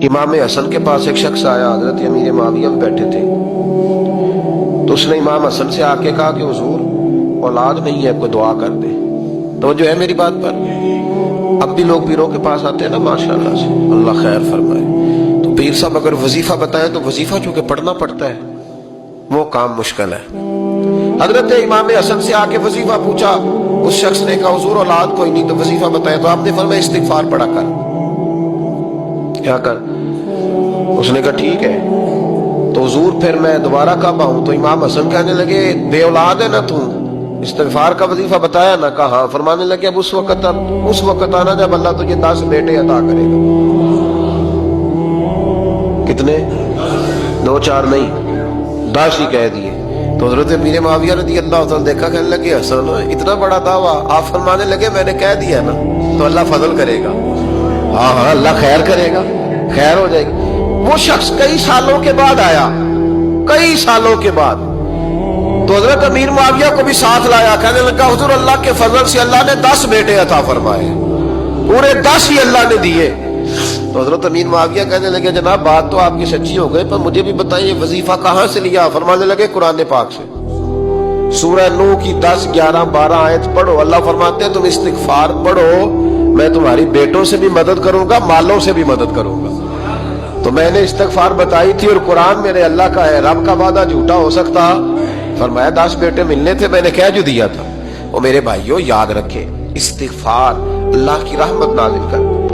امام حسن کے پاس ایک شخص آیا، حضرت امیر معاویہ میں بیٹھے تھے، تو اس نے امام حسن سے آ کے کہا کہ حضور اولاد نہیں ہے، کوئی دعا کر دے۔ تو جو ہے میری بات پر، اب بھی لوگ پیروں کے پاس آتے ہیں نا، ماشاءاللہ سے اللہ خیر فرمائے، تو پیر صاحب اگر وظیفہ بتائیں تو وظیفہ چونکہ پڑھنا پڑتا ہے وہ کام مشکل ہے۔ حضرت امام حسن سے آ کے وظیفہ پوچھا، اس شخص نے کہا حضور اولاد کوئی نہیں تو وظیفہ بتائیں، تو آپ نے فرمایا استغفار پڑھا کر۔ کیا کر؟ اس نے کہا ٹھیک ہے۔ تو حضور پھر میں دوبارہ کب آؤں؟ تو امام حسن کہنے لگے بے اولاد ہے نا تو، استغفار کا وظیفہ بتایا نا؟ کہا ہاں۔ فرمانے لگے اب اس وقت آنا جب اللہ تجھے 10 بیٹے عطا کرے گا۔ کتنے؟ 2 4 نہیں، 10 ہی کہہ دیے۔ تو حضرت امیر معاویہ رضی اللہ تعالیٰ دیکھا، کہنے لگے حسن اتنا بڑا دعویٰ؟ آپ فرمانے لگے میں نے کہہ دیا نا تو اللہ فضل کرے گا، ہاں ہاں اللہ خیر کرے گا، خیر ہو جائے گی۔ وہ شخص کئی سالوں کے بعد آیا، کئی سالوں کے بعد، تو حضرت امیر معاویہ کو بھی ساتھ لایا، کہنے لگا حضور اللہ کے فضل سے اللہ نے 10 بیٹے عطا فرمائے، پورے 10 ہی اللہ نے دیے۔ تو حضرت امیر معاویہ کہنے لگے جناب بات تو آپ کی سچی ہو گئی، پر مجھے بھی بتائیے وظیفہ کہاں سے لیا؟ فرمانے لگے قرآن پاک سے، سورہ نوح کی 10 11 12 آیت پڑھو۔ اللہ فرماتے ہیں تم استغفار پڑھو، میں تمہاری بیٹوں سے بھی مدد کروں گا، مالوں سے بھی مدد کروں گا۔ تو میں نے استغفار بتائی تھی اور قرآن میرے اللہ کا ہے، رب کا وعدہ جھوٹا ہو سکتا؟ فرمایا 10 بیٹے ملنے تھے، میں نے کہہ جو دیا تھا۔ وہ میرے بھائیوں یاد رکھیں، استغفار اللہ کی رحمت نازل کر